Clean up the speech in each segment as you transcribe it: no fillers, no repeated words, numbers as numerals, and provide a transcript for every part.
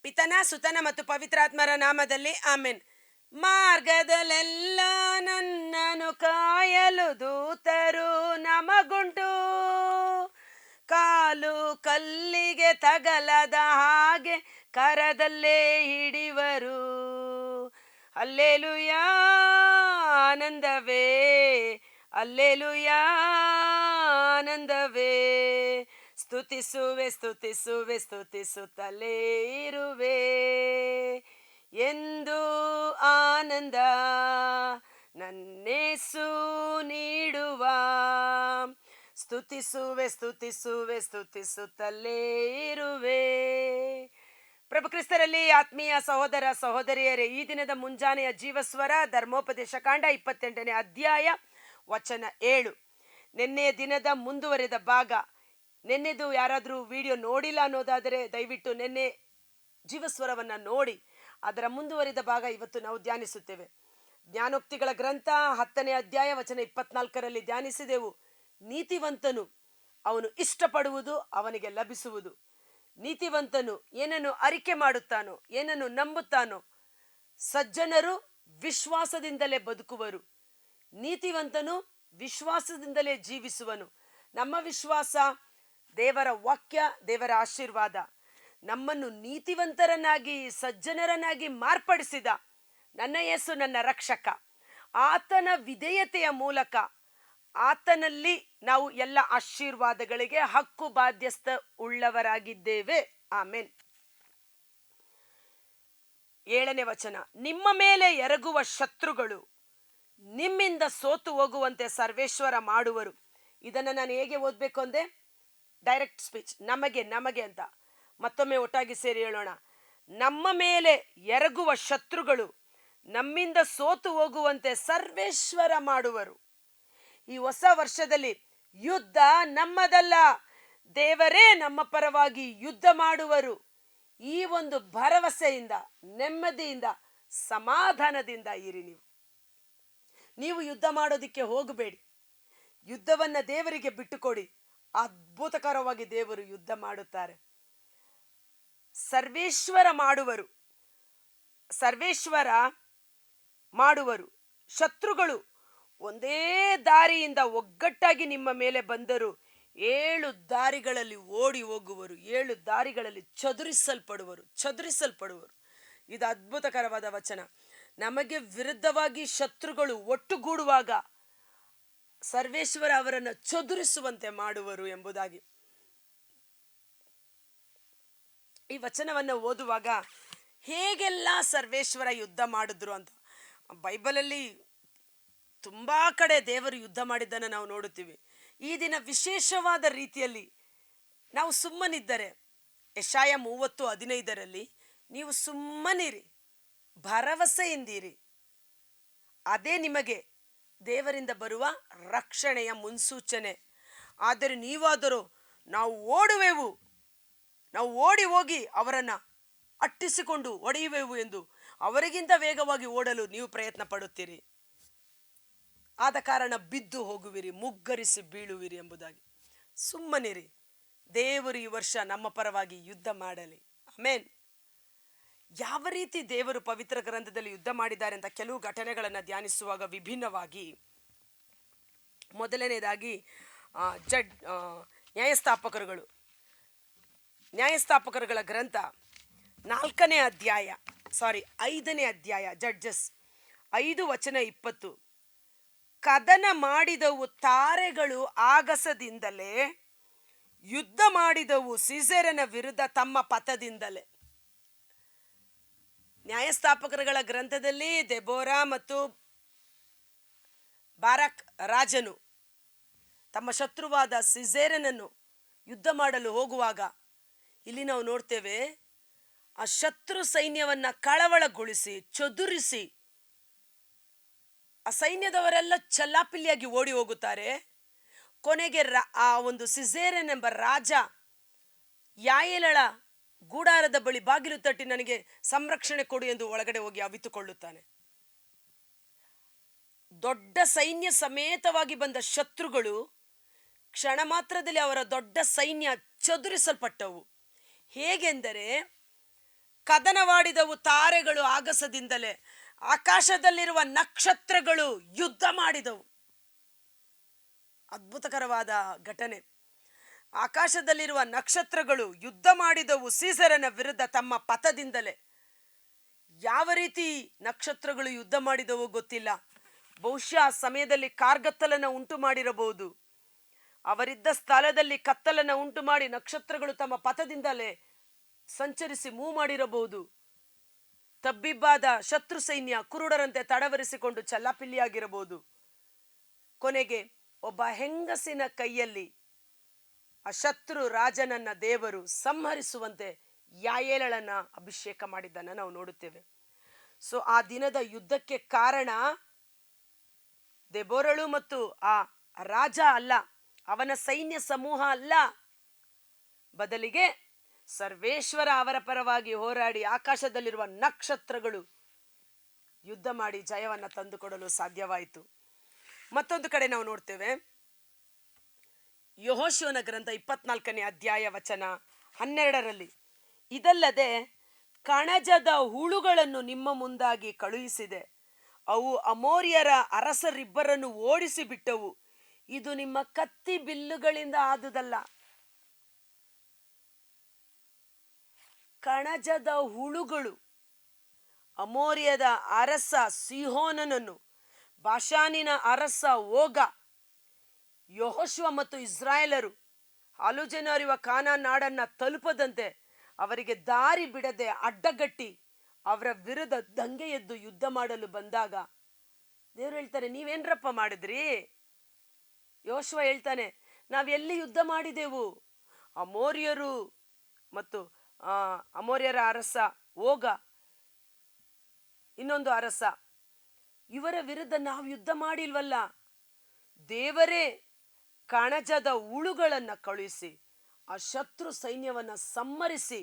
ಪಿತನ ಸುತನ ಮತ್ತು ಪವಿತ್ರಾತ್ಮರ ನಾಮದಲ್ಲಿ ಆಮೆನ್. ಮಾರ್ಗದಲ್ಲೆಲ್ಲ ನನ್ನನ್ನು ಕಾಯಲು ದೂತರು ನಮಗುಂಟು, ಕಾಲು ಕಲ್ಲಿಗೆ ತಗಲದ ಹಾಗೆ ಕರದಲ್ಲೇ ಹಿಡಿವರು. ಅಲ್ಲೇಲುಯಾ ಆನಂದವೇ, ಅಲ್ಲೇಲುಯಾ ಆನಂದವೇ, ಸ್ತುತಿಸುವೆ ಸ್ತುತಿಸುವೆ ಸ್ತುತಿಸುತ್ತಲೇ ಇರುವೆ ಎಂದು ಆನಂದ ನನ್ನೇಸು ನೀಡುವ. ಸ್ತುತಿಸುವೆ ಸ್ತುತಿಸುವೆ ಸ್ತುತಿಸುತ್ತಲೇ ಇರುವೆ. ಪ್ರಭು ಕ್ರಿಸ್ತರಲ್ಲಿ ಆತ್ಮೀಯ ಸಹೋದರ ಸಹೋದರಿಯರೇ, ಈ ದಿನದ ಮುಂಜಾನೆಯ ಜೀವಸ್ವರ ಧರ್ಮೋಪದೇಶ ಕಾಂಡ 28ನೇ ಅಧ್ಯಾಯ ವಚನ 7. ನಿನ್ನೆಯ ದಿನದ ಮುಂದುವರೆದ ಭಾಗ. ನಿನ್ನೆದು ಯಾರಾದರೂ ವಿಡಿಯೋ ನೋಡಿಲ್ಲ ಅನ್ನೋದಾದರೆ ದಯವಿಟ್ಟು ನಿನ್ನೆ ಜೀವಸ್ವರವನ್ನು ನೋಡಿ ಅದರ ಮುಂದುವರಿದ ಭಾಗ ಇವತ್ತು ನಾವು ಧ್ಯಾನಿಸುತ್ತೇವೆ. ಜ್ಞಾನೋಕ್ತಿಗಳ ಗ್ರಂಥ 10ನೇ ಅಧ್ಯಾಯ ವಚನ 24ರಲ್ಲಿ ಧ್ಯಾನಿಸಿದೆವು. ನೀತಿವಂತನು ಅವನು ಇಷ್ಟಪಡುವುದು ಅವನಿಗೆ ಲಭಿಸುವುದು. ನೀತಿವಂತನು ಏನನ್ನು ಅರಿಕೆ ಮಾಡುತ್ತಾನೋ, ಏನನ್ನು ನಂಬುತ್ತಾನೋ, ಸಜ್ಜನರು ವಿಶ್ವಾಸದಿಂದಲೇ ಬದುಕುವರು. ನೀತಿವಂತನು ವಿಶ್ವಾಸದಿಂದಲೇ ಜೀವಿಸುವನು. ನಮ್ಮ ವಿಶ್ವಾಸ ದೇವರ ವಾಕ್ಯ, ದೇವರ ಆಶೀರ್ವಾದ. ನಮ್ಮನ್ನು ನೀತಿವಂತರನ್ನಾಗಿ ಸಜ್ಜನರನ್ನಾಗಿ ಮಾರ್ಪಡಿಸಿದ ನನ್ನ ಯೇಸು ನನ್ನ ರಕ್ಷಕ. ಆತನ ವಿಧೇಯತೆಯ ಮೂಲಕ ಆತನಲ್ಲಿ ನಾವು ಎಲ್ಲ ಆಶೀರ್ವಾದಗಳಿಗೆ ಹಕ್ಕು ಬಾಧ್ಯಸ್ಥ ಉಳ್ಳವರಾಗಿದ್ದೇವೆ. ಆಮೆನ್. 7ನೇ ವಚನ. ನಿಮ್ಮ ಮೇಲೆ ಎರಗುವ ಶತ್ರುಗಳು ನಿಮ್ಮಿಂದ ಸೋತು ಹೋಗುವಂತೆ ಸರ್ವೇಶ್ವರ ಮಾಡುವರು. ಇದನ್ನು ನಾನು ಹೇಗೆ ಓದಬೇಕು ಅಂದೆ? Direct speech. ನಮಗೆ ಅಂತ ಮತ್ತೊಮ್ಮೆ ಒಟ್ಟಾಗಿ ಸೇರಿ ಹೇಳೋಣ. ನಮ್ಮ ಮೇಲೆ ಎರಗುವ ಶತ್ರುಗಳು ನಮ್ಮಿಂದ ಸೋತು ಹೋಗುವಂತೆ ಸರ್ವೇಶ್ವರ ಮಾಡುವರು. ಈ ಹೊಸ ವರ್ಷದಲ್ಲಿ ಯುದ್ಧ ನಮ್ಮದಲ್ಲ, ದೇವರೇ ನಮ್ಮ ಪರವಾಗಿ ಯುದ್ಧ ಮಾಡುವರು. ಈ ಒಂದು ಭರವಸೆಯಿಂದ, ನೆಮ್ಮದಿಯಿಂದ, ಸಮಾಧಾನದಿಂದ ಇರಿ. ನೀವು ಯುದ್ಧ ಮಾಡೋದಕ್ಕೆ ಹೋಗಬೇಡಿ. ಯುದ್ಧವನ್ನ ದೇವರಿಗೆ ಬಿಟ್ಟುಕೊಡಿ. ಅದ್ಭುತಕರವಾಗಿ ದೇವರು ಯುದ್ಧ ಮಾಡುತ್ತಾರೆ. ಸರ್ವೇಶ್ವರ ಮಾಡುವರು. ಶತ್ರುಗಳು ಒಂದೇ ದಾರಿಯಿಂದ ಒಗ್ಗಟ್ಟಾಗಿ ನಿಮ್ಮ ಮೇಲೆ ಬಂದರು 7 ದಾರಿಗಳಲ್ಲಿ ಓಡಿ ಹೋಗುವರು, 7 ದಾರಿಗಳಲ್ಲಿ ಚದುರಿಸಲ್ಪಡುವರು. ಇದು ಅದ್ಭುತಕರವಾದ ವಚನ. ನಮಗೆ ವಿರುದ್ಧವಾಗಿ ಶತ್ರುಗಳು ಒಟ್ಟುಗೂಡುವಾಗ ಸರ್ವೇಶ್ವರ ಅವರನ್ನು ಚದುರಿಸುವಂತೆ ಮಾಡುವರು ಎಂಬುದಾಗಿ. ಈ ವಚನವನ್ನು ಓದುವಾಗ ಹೇಗೆಲ್ಲ ಸರ್ವೇಶ್ವರ ಯುದ್ಧ ಮಾಡಿದ್ರು ಅಂತ ಬೈಬಲಲ್ಲಿ ತುಂಬ ಕಡೆ ದೇವರು ಯುದ್ಧ ಮಾಡಿದ್ದನ್ನು ನಾವು ನೋಡುತ್ತೀವಿ. ಈ ದಿನ ವಿಶೇಷವಾದ ರೀತಿಯಲ್ಲಿ ನಾವು ಸುಮ್ಮನಿದ್ದರೆ, ಯೆಶಾಯ 30:15ರಲ್ಲಿ ನೀವು ಸುಮ್ಮನಿರಿ, ಭರವಸೆಯಿಂದಿರಿ, ಅದೇ ನಿಮಗೆ ದೇವರಿಂದ ಬರುವ ರಕ್ಷಣೆಯ ಮುನ್ಸೂಚನೆ. ಆದರೆ ನೀವಾದರೂ ನಾವು ಓಡಿ ಹೋಗಿ ಅವರನ್ನು ಅಟ್ಟಿಸಿಕೊಂಡು ಹೊಡೆಯುವೆವು ಎಂದು ಅವರಿಗಿಂತ ವೇಗವಾಗಿ ಓಡಲು ನೀವು ಪ್ರಯತ್ನ ಪಡುತ್ತೀರಿ. ಆದ ಕಾರಣ ಬಿದ್ದು ಹೋಗುವಿರಿ, ಮುಗ್ಗರಿಸಿ ಬೀಳುವಿರಿ ಎಂಬುದಾಗಿ. ಸುಮ್ಮನಿರಿ. ದೇವರು ಈ ವರ್ಷ ನಮ್ಮ ಪರವಾಗಿ ಯುದ್ಧ ಮಾಡಲಿ. ಆಮೆನ್. ಯಾವ ರೀತಿ ದೇವರು ಪವಿತ್ರ ಗ್ರಂಥದಲ್ಲಿ ಯುದ್ಧ ಮಾಡಿದ್ದಾರೆ ಅಂತ ಕೆಲವು ಘಟನೆಗಳನ್ನು ಧ್ಯಾನಿಸುವಾಗ ವಿಭಿನ್ನವಾಗಿ, ಮೊದಲನೇದಾಗಿ ನ್ಯಾಯಸ್ಥಾಪಕರುಗಳ ಗ್ರಂಥ 5ನೇ ಅಧ್ಯಾಯ ಜಡ್ಜಸ್ 5 ವಚನ 20. ಕದನ ಮಾಡಿದವು ತಾರೆಗಳು ಆಗಸದಿಂದಲೇ, ಯುದ್ಧ ಮಾಡಿದವು ಸೀಸೆರನ ವಿರುದ್ಧ ತಮ್ಮ ಪಥದಿಂದಲೇ. ನ್ಯಾಯಸ್ಥಾಪಕರುಗಳ ಗ್ರಂಥದಲ್ಲಿ ದೆಬೋರಾ ಮತ್ತು ಬಾರಾಕ್ ರಾಜನು ತಮ್ಮ ಶತ್ರುವಾದ ಸಿಸೇರನನ್ನು ಯುದ್ಧ ಮಾಡಲು ಹೋಗುವಾಗ ಇಲ್ಲಿ ನಾವು ನೋಡ್ತೇವೆ, ಆ ಶತ್ರು ಸೈನ್ಯವನ್ನ ಕಳವಳಗೊಳಿಸಿ ಚದುರಿಸಿ ಆ ಸೈನ್ಯದವರೆಲ್ಲ ಚಲ್ಲಾಪಿಲ್ಲಿಯಾಗಿ ಓಡಿ ಹೋಗುತ್ತಾರೆ. ಕೊನೆಗೆ ಆ ಒಂದು ಸಿಸೇರನ್ ಎಂಬ ರಾಜ ಯಾಯೇಲಳ ಗೂಡಾರದ ಬಳಿ ಬಾಗಿಲು ತಟ್ಟಿ ನನಗೆ ಸಂರಕ್ಷಣೆ ಕೊಡು ಎಂದು ಒಳಗಡೆ ಹೋಗಿ ಅವಿತುಕೊಳ್ಳುತ್ತಾನೆ. ದೊಡ್ಡ ಸೈನ್ಯ ಸಮೇತವಾಗಿ ಬಂದ ಶತ್ರುಗಳು ಕ್ಷಣ ಮಾತ್ರದಲ್ಲಿ ಅವರ ದೊಡ್ಡ ಸೈನ್ಯ ಚದುರಿಸಲ್ಪಟ್ಟವು. ಹೇಗೆಂದರೆ ಕದನವಾಡಿದವು ತಾರೆಗಳು ಆಗಸದಿಂದಲೇ, ಆಕಾಶದಲ್ಲಿರುವ ನಕ್ಷತ್ರಗಳು ಯುದ್ಧ ಮಾಡಿದವು. ಅದ್ಭುತಕರವಾದ ಘಟನೆ. ಆಕಾಶದಲ್ಲಿರುವ ನಕ್ಷತ್ರಗಳು ಯುದ್ಧ ಮಾಡಿದವು ಸೀಸರನ ವಿರುದ್ಧ ತಮ್ಮ ಪಥದಿಂದಲೇ. ಯಾವ ರೀತಿ ನಕ್ಷತ್ರಗಳು ಯುದ್ಧ ಮಾಡಿದವು ಗೊತ್ತಿಲ್ಲ. ಬಹುಶಃ ಆ ಸಮಯದಲ್ಲಿ ಕಾರ್ಗತ್ತಲನ್ನು ಉಂಟು ಮಾಡಿರಬಹುದು. ಅವರಿದ್ದ ಸ್ಥಳದಲ್ಲಿ ಕತ್ತಲನ್ನು ಉಂಟು ಮಾಡಿ ನಕ್ಷತ್ರಗಳು ತಮ್ಮ ಪಥದಿಂದಲೇ ಸಂಚರಿಸಿ ಮೂವ್ ಮಾಡಿರಬಹುದು. ತಬ್ಬಿಬ್ಬಾದ ಶತ್ರು ಸೈನ್ಯ ಕುರುಡರಂತೆ ತಡವರಿಸಿಕೊಂಡು ಚಲ್ಲಾಪಿಲ್ಲಿಯಾಗಿರಬಹುದು. ಕೊನೆಗೆ ಒಬ್ಬ ಹೆಂಗಸಿನ ಕೈಯಲ್ಲಿ ಆ ಶತ್ರು ರಾಜನನ್ನ ದೇವರು ಸಂಹರಿಸುವಂತೆ ಯಾಯೇಲಳನ್ನ ಅಭಿಷೇಕ ಮಾಡಿದ್ದನ್ನ ನಾವು ನೋಡುತ್ತೇವೆ. ಸೊ ಆ ದಿನದ ಯುದ್ಧಕ್ಕೆ ಕಾರಣ ದೆಬೋರಳು ಮತ್ತು ಆ ರಾಜ ಅಲ್ಲ, ಅವನ ಸೈನ್ಯ ಸಮೂಹ ಅಲ್ಲ. ಬದಲಿಗೆ ಸರ್ವೇಶ್ವರ ಅವರ ಪರವಾಗಿ ಹೋರಾಡಿ ಆಕಾಶದಲ್ಲಿರುವ ನಕ್ಷತ್ರಗಳು ಯುದ್ಧ ಮಾಡಿ ಜಯವನ್ನ ತಂದುಕೊಡಲು ಸಾಧ್ಯವಾಯಿತು. ಮತ್ತೊಂದು ಕಡೆ ನಾವು ನೋಡ್ತೇವೆ, ಯೆಹೋಶುವನ ಗ್ರಂಥ 24ನೇ ಅಧ್ಯಾಯ ವಚನ 12ರಲ್ಲಿ, ಇದಲ್ಲದೆ ಕಣಜದ ಹುಳುಗಳನ್ನು ನಿಮ್ಮ ಮುಂದಾಗಿ ಕಳುಹಿಸಿದೆ, ಅವು ಅಮೋರಿಯರ ಅರಸರಿಬ್ಬರನ್ನು ಓಡಿಸಿ ಬಿಟ್ಟವು, ಇದು ನಿಮ್ಮ ಕತ್ತಿ ಬಿಲ್ಲುಗಳಿಂದ ಆದುದಲ್ಲ. ಕಣಜದ ಹುಳುಗಳು ಅಮೋರಿಯದ ಅರಸ ಸಿಹೋನನನ್ನು, ಬಾಷಾನಿನ ಅರಸ ಓಗ, ಯೆಹೋಶುವ ಮತ್ತು ಇಸ್ರಾಯೇಲರು ಹಾಲು ಜನ ಹರಿಯುವ ಕಾನಾನ್ ನಾಡನ್ನ ತಲುಪದಂತೆ ಅವರಿಗೆ ದಾರಿ ಬಿಡದೆ ಅಡ್ಡಗಟ್ಟಿ ಅವರ ವಿರುದ್ಧ ದಂಗೆ ಎದ್ದು ಯುದ್ಧ ಮಾಡಲು ಬಂದಾಗ ದೇವರು ಹೇಳ್ತಾರೆ, ನೀವೇನ್ರಪ್ಪ ಮಾಡಿದ್ರಿ? ಯೆಹೋಶುವ ಹೇಳ್ತಾನೆ, ನಾವೆಲ್ಲಿ ಯುದ್ಧ ಮಾಡಿದೆವು? ಅಮೋರಿಯರು ಮತ್ತು ಅಮೋರಿಯರ ಅರಸ ಓಗ, ಇನ್ನೊಂದು ಅರಸ, ಇವರ ವಿರುದ್ಧ ನಾವು ಯುದ್ಧ ಮಾಡಿಲ್ವಲ್ಲ. ದೇವರೇ ಕಣಜದ ಹುಳುಗಳನ್ನ ಕಳುಹಿಸಿ ಆ ಶತ್ರು ಸೈನ್ಯವನ್ನ ಸಂಹರಿಸಿ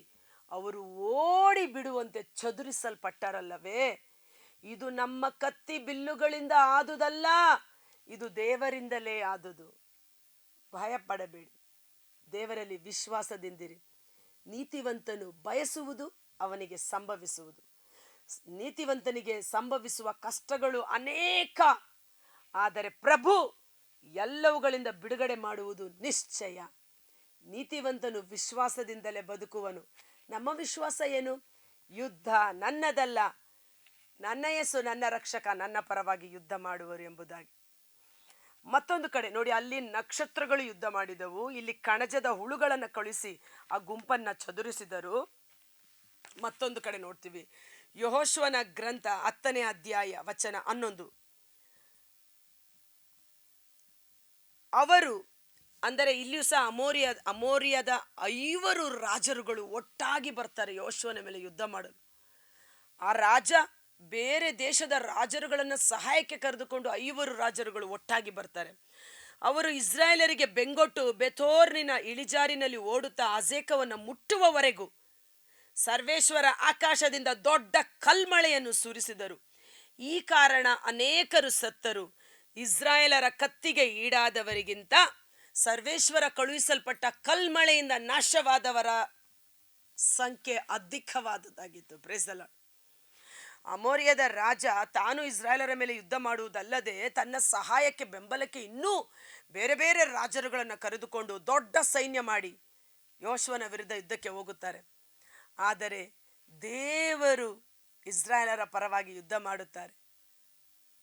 ಅವರು ಓಡಿ ಬಿಡುವಂತೆ ಚದುರಿಸಲ್ಪಟ್ಟರಲ್ಲವೇ. ಇದು ನಮ್ಮ ಕತ್ತಿ ಬಿಲ್ಲುಗಳಿಂದ ಆದುದಲ್ಲ, ಇದು ದೇವರಿಂದಲೇ ಆದುದು. ಭಯ ಪಡಬೇಡಿ, ದೇವರಲ್ಲಿ ವಿಶ್ವಾಸದಿಂದಿರಿ. ನೀತಿವಂತನು ಬಯಸುವುದು ಅವನಿಗೆ ಸಂಭವಿಸುವುದು. ನೀತಿವಂತನಿಗೆ ಸಂಭವಿಸುವ ಕಷ್ಟಗಳು ಅನೇಕ, ಆದರೆ ಪ್ರಭು ಎಲ್ಲವುಗಳಿಂದ ಬಿಡುಗಡೆ ಮಾಡುವುದು ನಿಶ್ಚಯ. ನೀತಿವಂತನು ವಿಶ್ವಾಸದಿಂದಲೇ ಬದುಕುವನು. ನಮ್ಮ ವಿಶ್ವಾಸ ಏನು? ಯುದ್ಧ ನನ್ನದಲ್ಲ, ನನ್ನ ಯೇಸು ನನ್ನ ರಕ್ಷಕ ನನ್ನ ಪರವಾಗಿ ಯುದ್ಧ ಮಾಡುವರು ಎಂಬುದಾಗಿ. ಮತ್ತೊಂದು ಕಡೆ ನೋಡಿ, ಅಲ್ಲಿ ನಕ್ಷತ್ರಗಳು ಯುದ್ಧ ಮಾಡಿದವು, ಇಲ್ಲಿ ಕಣಜದ ಹುಳುಗಳನ್ನು ಕಳುಹಿಸಿ ಆ ಗುಂಪನ್ನ ಚದುರಿಸಿದರು. ಮತ್ತೊಂದು ಕಡೆ ನೋಡ್ತೀವಿ, ಯೆಹೋಶುವನ ಗ್ರಂಥ 10ನೇ ಅಧ್ಯಾಯ ವಚನ 11, ಅವರು ಅಂದರೆ ಇಲ್ಲಿಯೂ ಸಹ ಅಮೋರಿಯದ 5 ರಾಜರುಗಳು ಒಟ್ಟಾಗಿ ಬರ್ತಾರೆ ಯೆಹೋಶುವನ ಮೇಲೆ ಯುದ್ಧ ಮಾಡಲು. ಆ ರಾಜ ಬೇರೆ ದೇಶದ ರಾಜರುಗಳನ್ನು ಸಹಾಯಕ್ಕೆ ಕರೆದುಕೊಂಡು 5 ರಾಜರುಗಳು ಒಟ್ಟಾಗಿ ಬರ್ತಾರೆ. ಅವರು ಇಸ್ರಾಯೇಲರಿಗೆ ಬೆಂಗೊಟ್ಟು ಬೆಥೋರ್ನಿನ ಇಳಿಜಾರಿನಲ್ಲಿ ಓಡುತ್ತಾ ಅಜೇಕವನ್ನು ಮುಟ್ಟುವವರೆಗೂ ಸರ್ವೇಶ್ವರ ಆಕಾಶದಿಂದ ದೊಡ್ಡ ಕಲ್ಮಳೆಯನ್ನು ಸುರಿಸಿದರು. ಈ ಕಾರಣ ಅನೇಕರು ಸತ್ತರು. ಇಸ್ರಾಯೇಲರ ಕತ್ತಿಗೆ ಈಡಾದವರಿಗಿಂತ ಸರ್ವೇಶ್ವರ ಕಳುಹಿಸಲ್ಪಟ್ಟ ಕಲ್ಮಳೆಯಿಂದ ನಾಶವಾದವರ ಸಂಖ್ಯೆ ಅಧಿಕವಾದದ್ದಾಗಿತ್ತು. Praise the lord. ಅಮೋರಿಯದ ರಾಜ ತಾನು ಇಸ್ರಾಯೇಲರ ಮೇಲೆ ಯುದ್ಧ ಮಾಡುವುದಲ್ಲದೆ ತನ್ನ ಸಹಾಯಕ್ಕೆ ಬೆಂಬಲಕ್ಕೆ ಇನ್ನೂ ಬೇರೆ ಬೇರೆ ರಾಜರುಗಳನ್ನು ಕರೆದುಕೊಂಡು ದೊಡ್ಡ ಸೈನ್ಯ ಮಾಡಿ ಯೆಹೋಶುವನ ವಿರುದ್ಧ ಯುದ್ಧಕ್ಕೆ ಹೋಗುತ್ತಾರೆ. ಆದರೆ ದೇವರು ಇಸ್ರಾಯೇಲರ ಪರವಾಗಿ ಯುದ್ಧ ಮಾಡುತ್ತಾರೆ.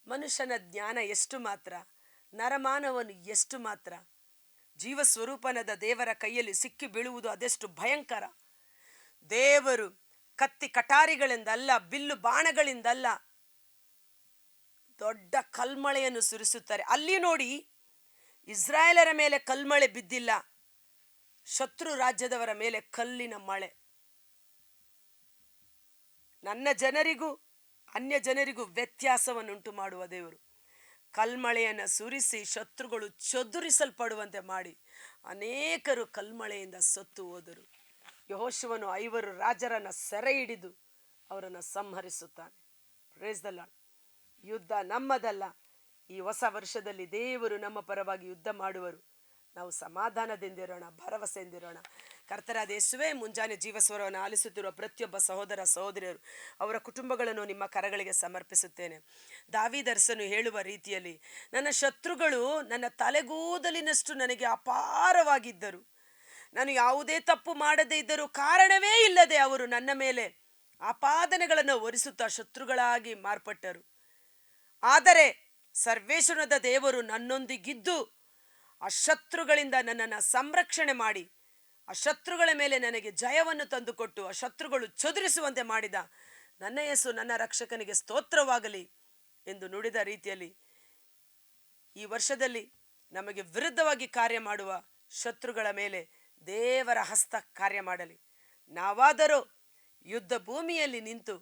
ಮನುಷ್ಯನ ಜ್ಞಾನ ಎಷ್ಟು ಮಾತ್ರ, ನರಮಾನವನು ಎಷ್ಟು ಮಾತ್ರ. ಜೀವ ಸ್ವರೂಪನಾದ ದೇವರ ಕೈಯಲ್ಲಿ ಸಿಕ್ಕಿ ಬೀಳುವುದು ಅದೆಷ್ಟು ಭಯಂಕರ. ದೇವರು ಕತ್ತಿ ಕಟಾರಿಗಳಿಂದಲ್ಲ, ಬಿಲ್ಲು ಬಾಣಗಳಿಂದಲ್ಲ, ದೊಡ್ಡ ಕಲ್ಮಳೆಯನ್ನು ಸುರಿಸುತ್ತಾರೆ. ಅಲ್ಲಿ ನೋಡಿ, ಇಸ್ರಾಯೇಲರ ಮೇಲೆ ಕಲ್ಮಳೆ ಬಿದ್ದಿಲ್ಲ, ಶತ್ರು ರಾಜ್ಯದವರ ಮೇಲೆ ಕಲ್ಲಿನ ಮಳೆ. ನನ್ನ ಜನರಿಗೂ ಅನ್ಯ ಜನರಿಗೂ ವ್ಯತ್ಯಾಸವನ್ನುಂಟು ಮಾಡುವ ದೇವರು ಕಲ್ಮಳೆಯನ್ನು ಸುರಿಸಿ ಶತ್ರುಗಳು ಚದುರಿಸಲ್ಪಡುವಂತೆ ಮಾಡಿ ಅನೇಕರು ಕಲ್ಮಳೆಯಿಂದ ಸತ್ತು ಹೋದರು. ಯೆಹೋಶುವನು 5 ರಾಜರನ್ನು ಸೆರೆ ಹಿಡಿದು ಅವರನ್ನು ಸಂಹರಿಸುತ್ತಾನೆ. Price the lord. ಯುದ್ಧ ನಮ್ಮದಲ್ಲ. ಈ ಹೊಸ ವರ್ಷದಲ್ಲಿ ದೇವರು ನಮ್ಮ ಪರವಾಗಿ ಯುದ್ಧ ಮಾಡುವರು. ನಾವು ಸಮಾಧಾನದಿಂದಿರೋಣ, ಭರವಸೆಯಿಂದಿರೋಣ. ಕರ್ತರಾದ ಯೇಸುವೇ, ಮುಂಜಾನೆ ಜೀವಸ್ವರವನ್ನು ಆಲಿಸುತ್ತಿರುವ ಪ್ರತಿಯೊಬ್ಬ ಸಹೋದರ ಸಹೋದರಿಯರು, ಅವರ ಕುಟುಂಬಗಳನ್ನು ನಿಮ್ಮ ಕರಗಳಿಗೆ ಸಮರ್ಪಿಸುತ್ತೇನೆ. ದಾವೀದರಸನು ಹೇಳುವ ರೀತಿಯಲ್ಲಿ, ನನ್ನ ಶತ್ರುಗಳು ನನ್ನ ತಲೆಗೂದಲಿನಷ್ಟು ನನಗೆ ಅಪಾರವಾಗಿದ್ದರು, ನಾನು ಯಾವುದೇ ತಪ್ಪು ಮಾಡದೇ ಇದ್ದರೂ ಕಾರಣವೇ ಇಲ್ಲದೆ ಅವರು ನನ್ನ ಮೇಲೆ ಆಪಾದನೆಗಳನ್ನು ಹೊರಿಸುತ್ತಾ ಶತ್ರುಗಳಾಗಿ ಮಾರ್ಪಟ್ಟರು. ಆದರೆ ಸರ್ವೇಶ್ವರನಾದ ದೇವರು ನನ್ನೊಂದಿಗಿದ್ದು ಆ ಶತ್ರುಗಳಿಂದ ನನ್ನನ್ನು ಸಂರಕ್ಷಣೆ ಮಾಡಿ, ಆ ಶತ್ರುಗಳ ಮೇಲೆ ನನಗೆ ಜಯವನ್ನು ತಂದುಕೊಟ್ಟು, ಆ ಶತ್ರುಗಳು ಚದುರಿಸುವಂತೆ ಮಾಡಿದ ನನ್ನ ಯೇಸು ನನ್ನ ರಕ್ಷಕನಿಗೆ ಸ್ತೋತ್ರವಾಗಲಿ ಎಂದು ನುಡಿದ ರೀತಿಯಲ್ಲಿ ಈ ವರ್ಷದಲ್ಲಿ ನಮಗೆ ವಿರುದ್ಧವಾಗಿ ಕಾರ್ಯ ಮಾಡುವ ಶತ್ರುಗಳ ಮೇಲೆ ದೇವರ ಹಸ್ತ ಕಾರ್ಯ ಮಾಡಲಿ. ನಾವಾದರೂ ಯುದ್ಧ ಭೂಮಿಯಲ್ಲಿ ನಿಂತು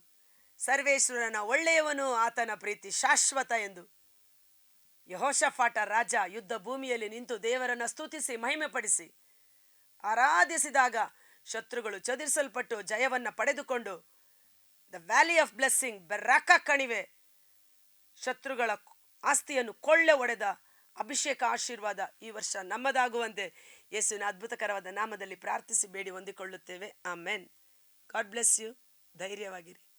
ಸರ್ವೇಶ್ವರನ ಒಳ್ಳೆಯವನು, ಆತನ ಪ್ರೀತಿ ಶಾಶ್ವತ ಎಂದು ಯೆಹೋಷಾಫಾಟ ರಾಜ ಯುದ್ಧ ಭೂಮಿಯಲ್ಲಿ ನಿಂತು ದೇವರನ್ನು ಸ್ತುತಿಸಿ ಮಹಿಮೆಪಡಿಸಿ ಆರಾಧಿಸಿದಾಗ ಶತ್ರುಗಳು ಚದುರಿಸಲ್ಪಟ್ಟು ಜಯವನ್ನು ಪಡೆದುಕೊಂಡು the valley of blessing, Beracah ಕಣಿವೆ, ಶತ್ರುಗಳ ಆಸ್ತಿಯನ್ನು ಕೊಳ್ಳೆ ಒಡೆದ ಅಭಿಷೇಕ ಆಶೀರ್ವಾದ ಈ ವರ್ಷ ನಮ್ಮದಾಗುವಂತೆ ಯೇಸುವಿನ ಅದ್ಭುತಕರವಾದ ನಾಮದಲ್ಲಿ ಪ್ರಾರ್ಥಿಸಿ ಬೇಡಿ ಹೊಂದಿಕೊಳ್ಳುತ್ತೇವೆ. ಆಮೆನ್. God bless you. ಧೈರ್ಯವಾಗಿರಿ.